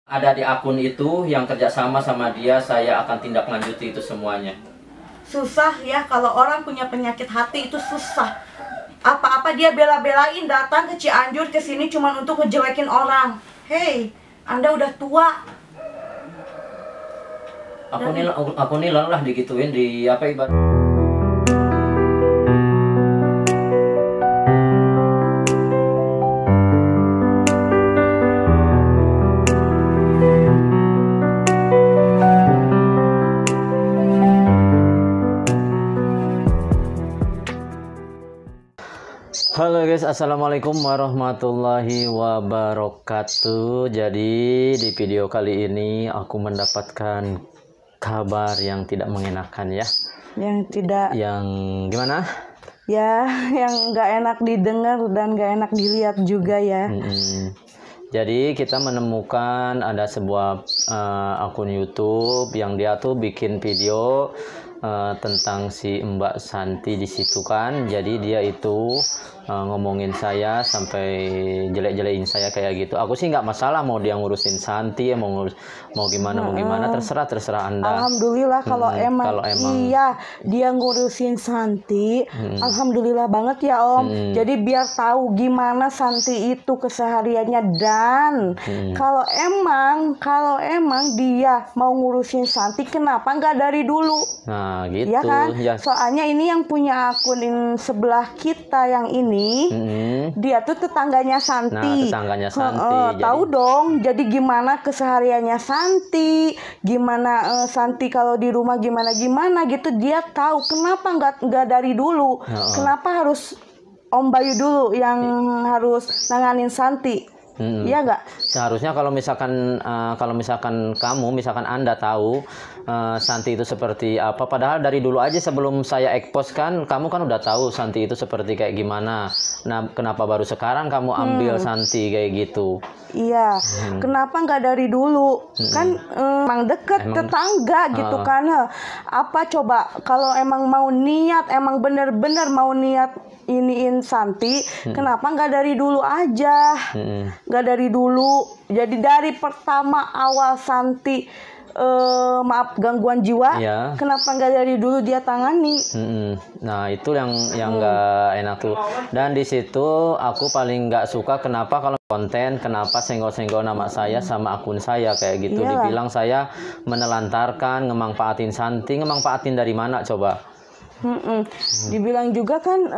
Ada di akun itu yang kerjasama sama dia, saya akan tindak lanjuti itu semuanya. Susah ya kalau orang punya penyakit hati, itu susah. Apa-apa dia bela-belain datang ke Cianjur ke sini cuma untuk ngejelekin orang. Hei, Anda udah tua. Aku nih lelah digituin di apa ibarat. Halo guys, assalamualaikum warahmatullahi wabarakatuh. Jadi di video kali ini aku mendapatkan kabar yang tidak mengenakan ya. Yang gimana? Ya, yang nggak enak didengar dan nggak enak dilihat juga ya. Jadi kita menemukan ada sebuah akun YouTube yang dia tuh bikin video tentang si Mbak Santi di situ kan. Jadi dia itu ngomongin saya sampai jelek-jelekin saya kayak gitu. Aku sih nggak masalah mau dia ngurusin Santi, mau gimana terserah Anda. Alhamdulillah kalau emang iya dia ngurusin Santi, alhamdulillah banget ya Om. Jadi biar tahu gimana Santi itu kesehariannya dan kalau emang dia mau ngurusin Santi, kenapa nggak dari dulu? Nah gitu ya kan? Ya. Soalnya ini yang punya akun sebelah kita yang ini dia tuh tetangganya Santi. Nah, tetangganya Santi. Tahu dong. Jadi gimana kesehariannya Santi, gimana Santi kalau di rumah gimana gitu dia tahu. Kenapa nggak dari dulu? Kenapa harus Om Bayu dulu yang harus nanganin Santi? Iya nggak? Seharusnya kalau misalkan Anda tahu Santi itu seperti apa, padahal dari dulu aja sebelum saya expose kan, kamu kan udah tahu Santi itu seperti kayak gimana. Nah, kenapa baru sekarang kamu ambil Santi kayak gitu? Iya, kenapa nggak dari dulu? Kan emang deket tetangga gitu kan. Apa coba kalau emang mau niat, emang bener-bener mau niat iniin Santi, kenapa nggak dari dulu aja? Nggak dari dulu. Jadi dari pertama awal Santi maaf gangguan jiwa, kenapa nggak dari dulu dia tangani? Nah itu yang nggak enak tuh. Dan di situ aku paling nggak suka kenapa kalau konten, kenapa senggol-senggol nama saya sama akun saya kayak gitu. Iyalah. Dibilang saya menelantarkan, ngemanfaatin Santi. Ngemanfaatin dari mana coba? Dibilang juga kan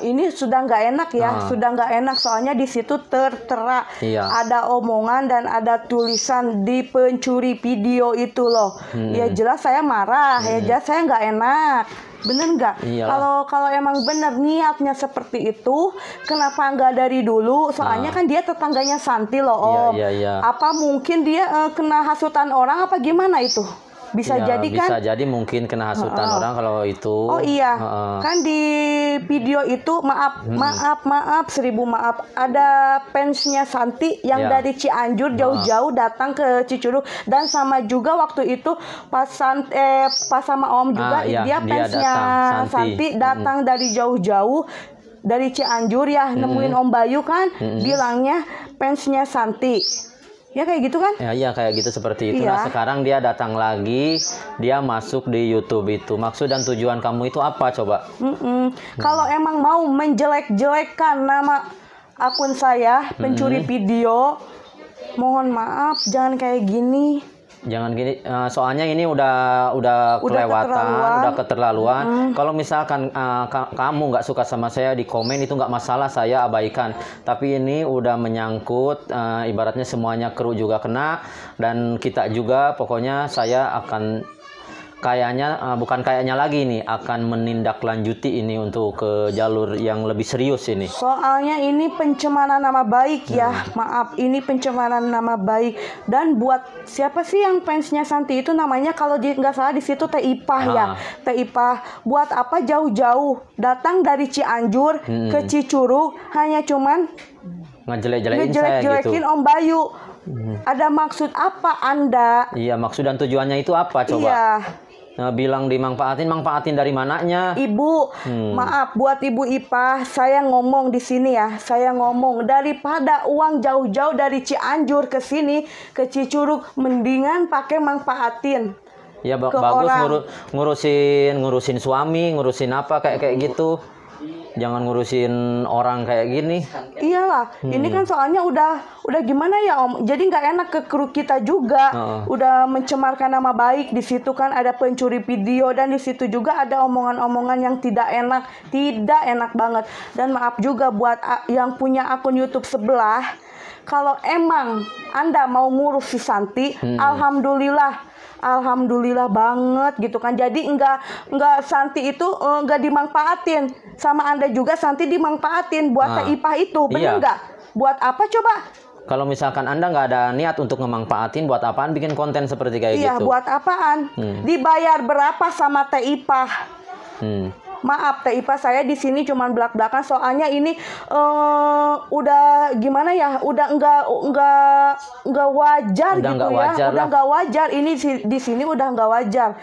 ini sudah nggak enak ya, sudah nggak enak soalnya di situ tertera ada omongan dan ada tulisan di pencuri video itu loh. Ya jelas saya marah, ya jelas saya nggak enak. Bener nggak? Kalau emang bener niatnya seperti itu, kenapa nggak dari dulu? Soalnya kan dia tetangganya Santi loh Om. Apa mungkin dia kena hasutan orang apa gimana itu? Bisa jadi kan? Bisa jadi mungkin kena hasutan orang kalau itu. Oh iya, kan di video itu maaf 1000 maaf ada fansnya Santi yang dari Cianjur jauh-jauh datang ke Cicurug dan sama juga waktu itu pas sama Om juga dia fansnya Santi datang dari jauh-jauh dari Cianjur ya nemuin Om Bayu kan bilangnya fansnya Santi. Ya kayak gitu kan? Ya kayak gitu seperti itu. Nah sekarang dia datang lagi, dia masuk di YouTube itu. Maksud dan tujuan kamu itu apa coba? Kalau emang mau menjelek-jelekkan nama akun saya, pencuri video, mohon maaf jangan kayak gini. Jangan gini, soalnya ini udah kelewatan, udah keterlaluan. Kalau misalkan kamu nggak suka sama saya di komen itu nggak masalah, saya abaikan. Tapi ini udah menyangkut, ibaratnya semuanya kru juga kena dan kita juga. Pokoknya saya akan bukan kayaknya lagi nih akan menindaklanjuti ini untuk ke jalur yang lebih serius ini. Soalnya ini pencemaran nama baik ya, maaf ini pencemaran nama baik. Dan buat siapa sih yang fansnya Santi itu namanya kalau nggak salah di situ Teh Ipah ya, Teh Ipah. Buat apa jauh-jauh datang dari Cianjur ke Cicurug hanya cuman ngejelek-jelekin Om Bayu. Ada maksud apa Anda? Iya, maksud dan tujuannya itu apa coba? Iya. bilang manfaatin dari mananya? Ibu, maaf buat Ibu Ipah, saya ngomong di sini ya. Saya ngomong daripada uang jauh-jauh dari Cianjur ke sini ke Cicurug, mendingan pakai manfaatin. Ya bagus ngurusin suami, ngurusin apa kayak gitu. Jangan ngurusin orang kayak gini. Iyalah, ini kan soalnya udah gimana ya Om. Jadi nggak enak ke kru kita juga. Udah mencemarkan nama baik. Di situ kan ada pencuri video dan di situ juga ada omongan-omongan yang tidak enak banget. Dan maaf juga buat yang punya akun YouTube sebelah. Kalau emang Anda mau ngurus si Santi, Alhamdulillah banget gitu kan. Jadi enggak Santi itu enggak dimanfaatin sama Anda juga. Santi dimanfaatin buat Teh Ipah itu, bener enggak? Buat apa coba? Kalau misalkan Anda nggak ada niat untuk memanfaatin, buat apaan bikin konten seperti kayak gitu? Iya, buat apaan? Dibayar berapa sama Teh Ipah? Maaf Teh Ipah, saya di sini cuman belak-belakan soalnya ini udah gimana ya, udah enggak wajar udah gitu ya. Udah enggak wajar ini di sini udah enggak wajar.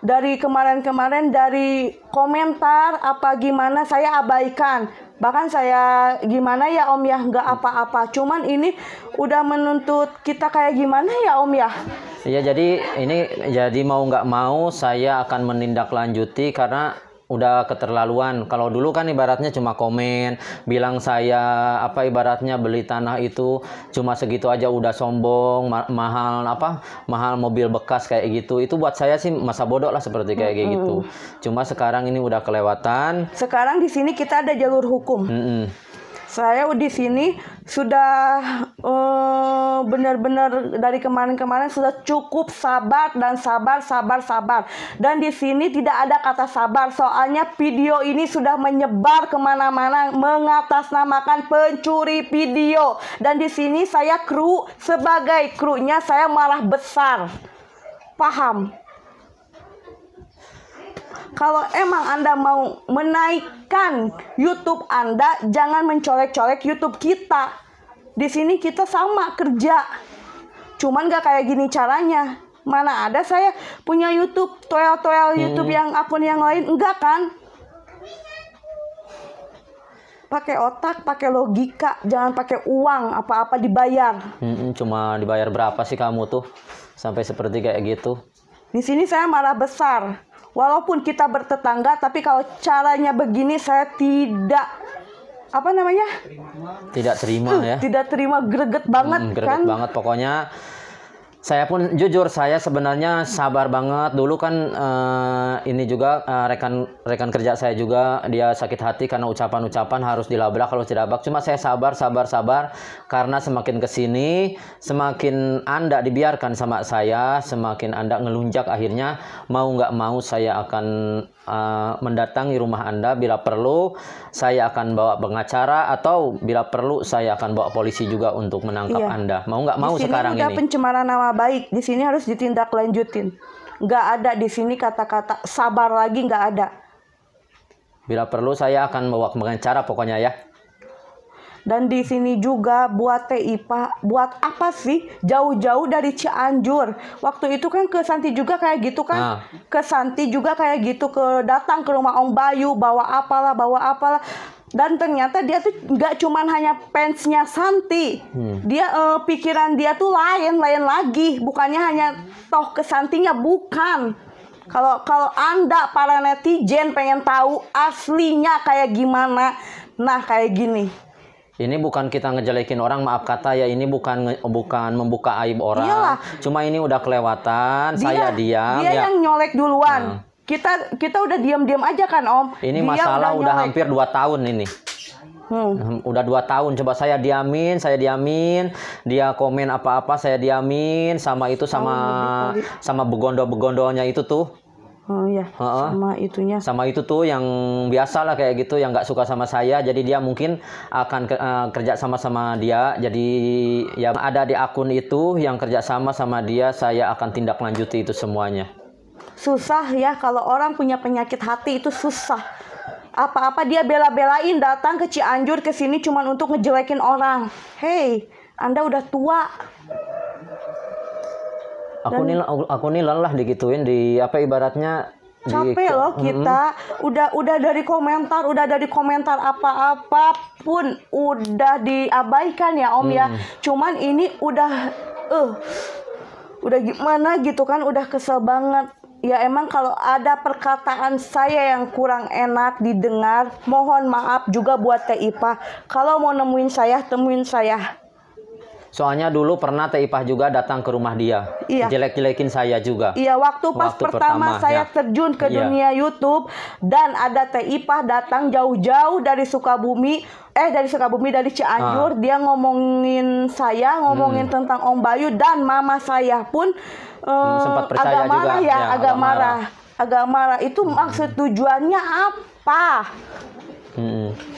Dari kemarin dari komentar apa gimana saya abaikan. Bahkan saya gimana ya Om ya, enggak apa-apa. Cuman ini udah menuntut kita kayak gimana ya Om ya? Iya, jadi mau nggak mau saya akan menindaklanjuti karena udah keterlaluan. Kalau dulu kan ibaratnya cuma komen, bilang saya ibaratnya beli tanah itu cuma segitu aja udah sombong, mahal mobil bekas kayak gitu. Itu buat saya sih masa bodoh lah seperti kayak gitu. Cuma sekarang ini udah kelewatan. Sekarang di sini kita ada jalur hukum. Saya di sini sudah benar-benar dari kemarin sudah cukup sabar. Dan di sini tidak ada kata sabar. Soalnya video ini sudah menyebar kemana-mana mengatasnamakan pencuri video. Dan di sini saya sebagai krunya saya malah besar. Paham? Kalau emang Anda mau menaikkan YouTube Anda, jangan mencolek-colek YouTube kita. Di sini kita sama kerja. Cuman gak kayak gini caranya. Mana ada saya punya YouTube, toel-toel YouTube yang akun yang lain. Enggak kan? Pakai otak, pakai logika. Jangan pakai uang, apa-apa dibayar. Cuma dibayar berapa sih kamu tuh? Sampai seperti kayak gitu. Di sini saya malah besar. Walaupun kita bertetangga, tapi kalau caranya begini saya tidak tidak terima ya. Tidak terima, greget banget greget kan? banget pokoknya. Saya pun jujur, saya sebenarnya sabar banget. Dulu kan ini juga rekan kerja saya juga, dia sakit hati karena ucapan-ucapan harus dilabrak kalau tidak bak. Cuma saya sabar karena semakin kesini, semakin Anda dibiarkan sama saya, semakin Anda ngelunjak. Akhirnya mau nggak mau saya akan mendatangi rumah Anda. Bila perlu saya akan bawa pengacara, atau bila perlu saya akan bawa polisi juga untuk menangkap Anda. Mau nggak mau sekarang ini. Di sini udah pencemaran nama baik. Di sini harus ditindaklanjutin. Nggak ada di sini kata-kata sabar lagi, nggak ada. Bila perlu saya akan bawa pengacara pokoknya ya. Dan di sini juga buat Teh Ipah, buat apa sih jauh-jauh dari Cianjur? Waktu itu kan ke Santi juga kayak gitu kan? Ke Santi juga kayak gitu, datang ke rumah Om Bayu, bawa apalah. Dan ternyata dia tuh nggak cuman hanya fansnya Santi. Dia pikiran dia tuh lain lagi, bukannya hanya toh ke Santinya, bukan. Kalau Anda para netizen pengen tahu aslinya kayak gimana, nah kayak gini. Ini bukan kita ngejelekin orang, maaf kata ya, ini bukan membuka aib orang. Iyalah. Cuma ini udah kelewatan, saya diam. Dia yang nyolek duluan. Kita udah diam-diam aja kan Om. Ini dia masalah udah hampir 2 tahun ini. Udah 2 tahun, coba saya diamin. Dia komen apa-apa saya diamin, sama begondo-begondonya itu tuh. Oh iya, sama itunya. Sama itu tuh yang biasa lah kayak gitu, yang nggak suka sama saya. Jadi dia mungkin akan kerja sama dia. Jadi yang ada di akun itu yang kerja sama dia, saya akan tindak lanjuti itu semuanya. Susah ya kalau orang punya penyakit hati, itu susah. Apa-apa dia bela-belain datang ke Cianjur ke sini cuman untuk ngejelekin orang. Hey, Anda udah tua. Aku nih lelah digituin, di apa ibaratnya capek loh kita. Udah dari komentar apa-apa pun udah diabaikan ya Om ya. Cuman ini udah gimana gitu kan, udah kesel banget. Ya emang kalau ada perkataan saya yang kurang enak didengar, mohon maaf juga buat Teh Ipah. Kalau mau nemuin saya, temuin saya. Soalnya dulu pernah Teh Ipah juga datang ke rumah dia, jelek-jelekin saya juga. Iya, waktu pertama saya terjun ke dunia YouTube, dan ada Teh Ipah datang jauh-jauh dari Sukabumi, dari Cianjur, dia ngomongin saya, ngomongin tentang Om Bayu, dan mama saya pun sempat percaya agak marah juga. Agak marah. Itu maksud tujuannya apa?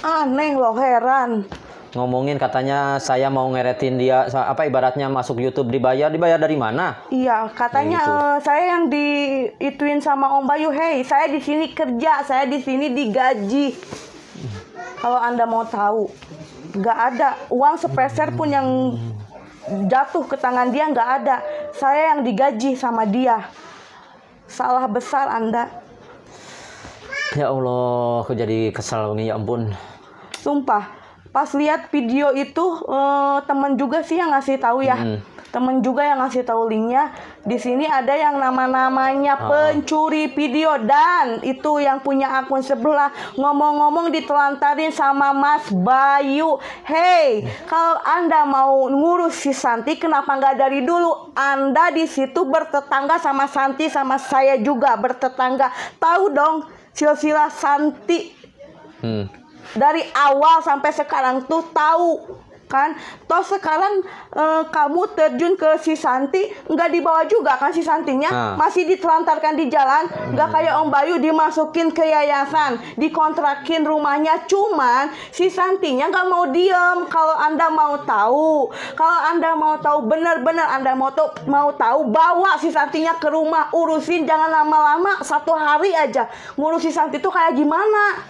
Aneh loh, heran. Ngomongin katanya saya mau ngeretin dia, apa ibaratnya masuk YouTube dibayar dari mana? Iya, katanya saya yang diituin sama Om Bayu, hey, saya di sini kerja, saya di sini digaji. Kalau Anda mau tahu, nggak ada uang sepeser pun yang jatuh ke tangan dia, nggak ada. Saya yang digaji sama dia. Salah besar Anda. Ya Allah, aku jadi kesal nih, ya ampun. Sumpah, pas lihat video itu temen juga sih yang ngasih tahu ya. Temen juga yang ngasih tahu linknya. Di sini ada yang namanya pencuri video, dan itu yang punya akun sebelah ngomong-ngomong ditelantarin sama Mas Bayu. Hey, kalau Anda mau ngurus si Santi, kenapa nggak dari dulu? Anda di situ bertetangga sama Santi, sama saya juga bertetangga. Tahu dong silsilah Santi. Dari awal sampai sekarang tuh tahu kan. Toh sekarang kamu terjun ke si Santi, nggak dibawa juga kan si Santinya, masih ditelantarkan di jalan. Nggak kayak Om Bayu dimasukin ke yayasan, dikontrakin rumahnya. Cuman si Santinya nggak mau diem. Kalau Anda mau tahu, benar-benar Anda mau tahu, bawa si Santinya ke rumah, urusin, jangan lama-lama. 1 hari aja ngurus si Santi tuh kayak gimana.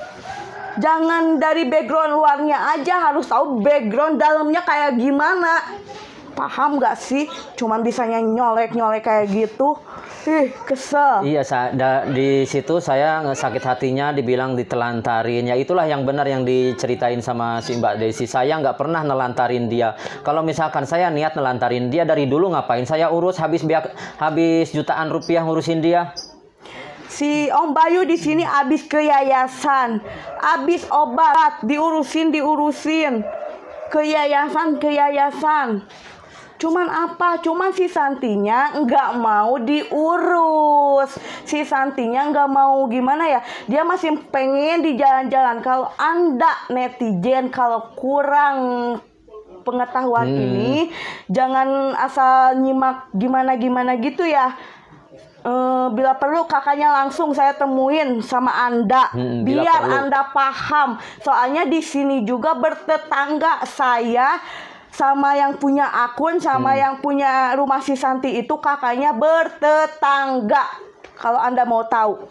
Jangan dari background luarnya aja, harus tahu background dalamnya kayak gimana. Paham gak sih? Cuman bisanya nyolek-nyolek kayak gitu. Kesel. Iya, di situ saya sakit hatinya dibilang ditelantarin. Ya itulah yang benar yang diceritain sama si Mbak Desi. Saya nggak pernah nelantarin dia. Kalau misalkan saya niat nelantarin dia dari dulu, ngapain saya urus habis jutaan rupiah ngurusin dia? Si Om Bayu di sini habis ke yayasan, habis obat, diurusin ke yayasan. Cuman apa? Cuman si Santinya nggak mau diurus. Si Santinya nggak mau, gimana ya? Dia masih pengen di jalan-jalan. Kalau Anda netizen, kalau kurang pengetahuan ini, jangan asal nyimak gimana gitu ya. Bila perlu kakaknya langsung saya temuin sama Anda, biar Anda paham. Soalnya di sini juga bertetangga saya sama yang punya akun, sama yang punya rumah si Santi itu kakaknya bertetangga. Kalau Anda mau tahu.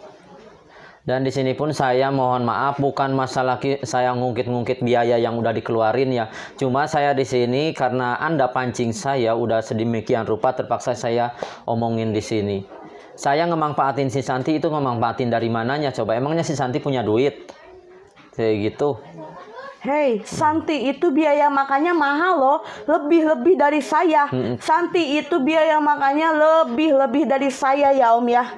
Dan di sini pun saya mohon maaf, bukan masalah saya ngungkit-ngungkit biaya yang udah dikeluarin ya. Cuma saya di sini karena Anda pancing saya udah sedemikian rupa, terpaksa saya omongin di sini. Saya ngemanfaatin si Santi itu ngemanfaatin dari mananya coba? Emangnya si Santi punya duit? Kayak gitu. Hey, Santi itu biaya makannya mahal loh, lebih dari saya. Santi itu biaya makannya lebih dari saya ya Om ya.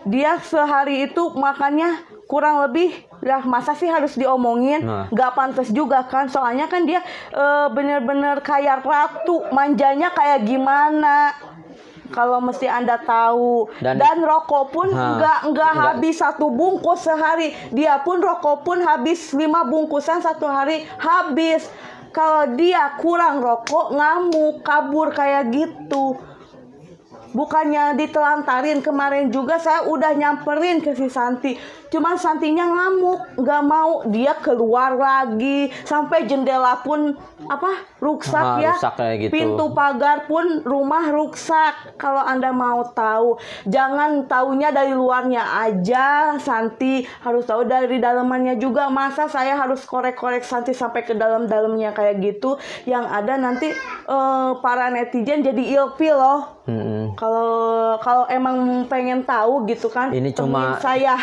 Dia sehari itu makannya kurang lebih, lah masa sih harus diomongin? Gak pantas juga kan, soalnya kan dia bener-bener kayak ratu, manjanya kayak gimana. Kalau mesti Anda tahu. Dan rokok pun nggak habis 1 bungkus sehari. Dia pun rokok pun habis 5 bungkusan 1 hari habis. Kalau dia kurang rokok, ngamuk, kabur kayak gitu. Bukannya ditelantarin, kemarin juga saya udah nyamperin ke si Santi. Cuman Santinya ngamuk, nggak mau, dia keluar lagi. Sampai jendela pun rusak ya. Rusak kayak gitu. Pintu pagar pun rumah rusak. Kalau Anda mau tahu, jangan taunya dari luarnya aja. Santi harus tahu dari dalamannya juga. Masa saya harus korek-korek Santi sampai ke dalam-dalamnya kayak gitu? Yang ada nanti para netizen jadi ilfil loh. Kalau emang pengen tahu gitu kan, ini cuma saya.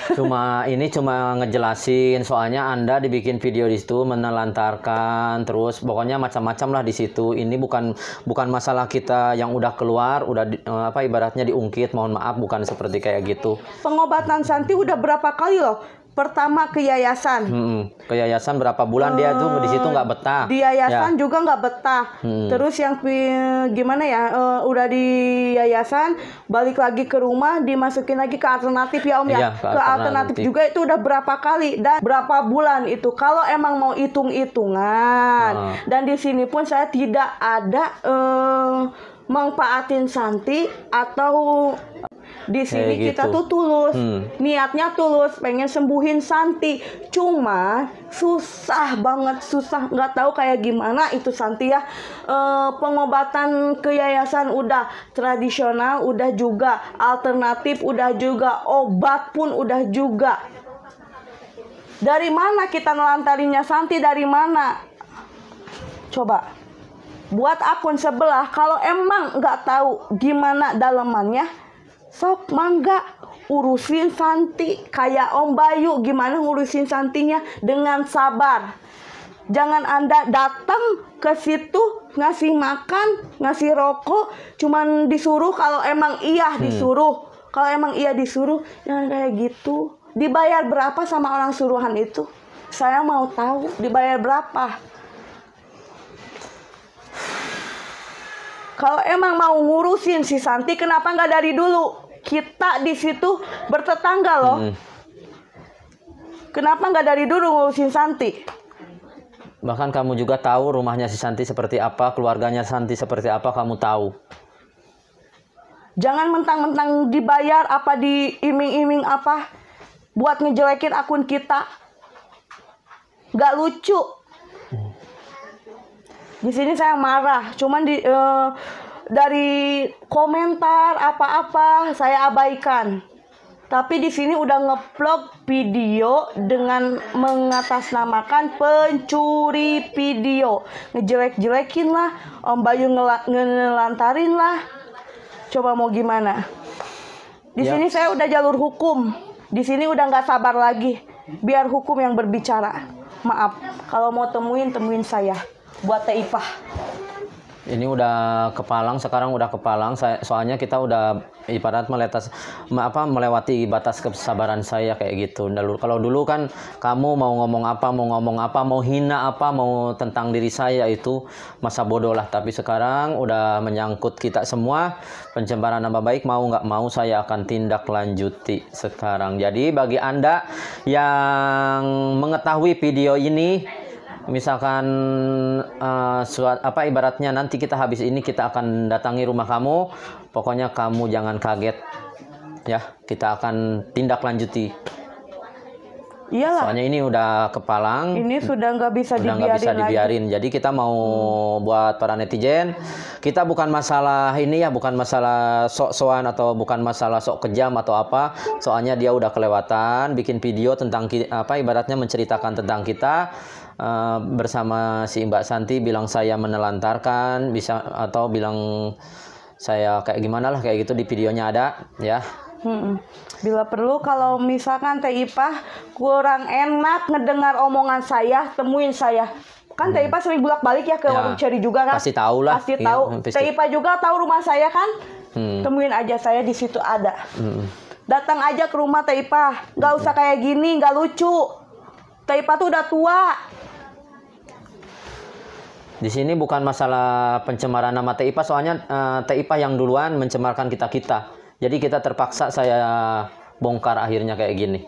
Ini cuma ngejelasin, soalnya Anda dibikin video di situ menelantarkan, terus pokoknya macam-macam lah di situ. Ini bukan masalah kita yang udah keluar, udah ibaratnya diungkit. Mohon maaf, bukan seperti kayak gitu. Pengobatan Santi udah berapa kali loh? Pertama ke yayasan. Ke yayasan berapa bulan dia tuh di situ nggak betah. Di yayasan juga nggak betah. Terus yang gimana ya? Udah di yayasan, balik lagi ke rumah, dimasukin lagi ke alternatif ya Om ya. Iya, ke alternatif juga itu udah berapa kali dan berapa bulan itu. Kalau emang mau hitung-hitungan. Dan di sini pun saya tidak ada manfaatin Santi atau di sini kita tuh tulus, niatnya tulus, pengen sembuhin Santi. Cuma susah banget, nggak tahu kayak gimana itu Santi ya. Pengobatan ke yayasan udah tradisional, udah juga alternatif, udah juga obat pun udah juga. Dari mana kita nelantarinya Santi? Dari mana? Coba buat akun sebelah, kalau emang nggak tahu gimana dalemannya, sok mangga urusin Santi kayak Om Bayu. Gimana ngurusin Santinya? Dengan sabar. Jangan Anda datang ke situ ngasih makan, ngasih rokok, cuman disuruh kalau emang iya disuruh. Kalau emang iya disuruh, jangan kayak gitu. Dibayar berapa sama orang suruhan itu? Saya mau tahu dibayar berapa. Kalau emang mau ngurusin si Santi, kenapa nggak dari dulu? Kita di situ bertetangga loh. Kenapa nggak dari dulu ngurusin Santi? Bahkan kamu juga tahu rumahnya si Santi seperti apa, keluarganya Santi seperti apa, kamu tahu. Jangan mentang-mentang dibayar apa, diiming-iming apa, buat ngejelekin akun kita. Nggak lucu. Di sini saya marah, cuman dari komentar apa-apa saya abaikan. Tapi di sini udah ngevlog video dengan mengatasnamakan pencuri video, ngejelek-jelekin lah, Om Bayu ngelantarin lah. Coba mau gimana? Di sini saya udah jalur hukum. Di sini udah nggak sabar lagi. Biar hukum yang berbicara. Maaf, kalau mau temuin saya. Buat Teh Ipah. Ini udah kepalang, sekarang udah kepalang. Soalnya kita udah ibarat melewati batas kesabaran saya kayak gitu. Kalau dulu kan kamu mau ngomong apa, mau hina apa, mau tentang diri saya, itu masa bodoh lah. Tapi sekarang udah menyangkut kita semua, pencemaran nama baik, mau nggak mau saya akan tindak lanjuti sekarang. Jadi bagi Anda yang mengetahui video ini, misalkan ibaratnya nanti kita habis ini kita akan datangi rumah kamu, pokoknya kamu jangan kaget ya, kita akan tindak lanjuti. Iyalah. Soalnya ini udah kepalang. Ini sudah nggak bisa dibiarin. Jadi kita mau buat para netizen, kita bukan masalah ini ya, bukan masalah sok-sokan atau bukan masalah sok kejam atau apa. Soalnya dia udah kelewatan bikin video tentang ibaratnya menceritakan tentang kita. Bersama si Mbak Santi, bilang saya menelantarkan, bisa atau bilang saya kayak gimana lah, kayak gitu di videonya ada ya. Bila perlu kalau misalkan Teh Ipah kurang enak ngedengar omongan saya, temuin saya. Kan Teh Ipah sering bolak-balik ya ke warung Cherry juga kan? Pasti tahu lah. Pasti tahu. Teh Ipah juga tahu rumah saya kan? Temuin aja saya di situ ada. Datang aja ke rumah Teh Ipah. Nggak usah kayak gini, nggak lucu. Teh Ipah tuh udah tua. Di sini bukan masalah pencemaran nama Teh Ipah, soalnya Teh Ipah yang duluan mencemarkan kita. Jadi kita terpaksa saya bongkar akhirnya kayak gini.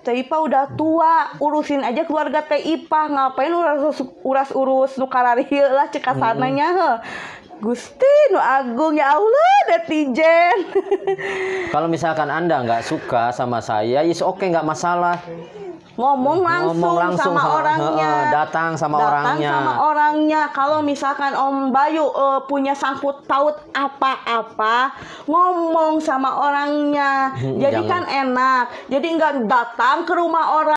Teh Ipah udah tua, urusin aja keluarga Teh Ipah. Ngapain urus nu kararihil lah cek kasananya. Gusti nu agung, ya Allah, netizen. Kalau misalkan Anda nggak suka sama saya, is oke, nggak masalah. Ngomong langsung sama orangnya. Datang sama orangnya. Kalau misalkan Om Bayu punya sangkut paut apa-apa, ngomong sama orangnya. Jadi kan enak. Jadi nggak datang ke rumah orang.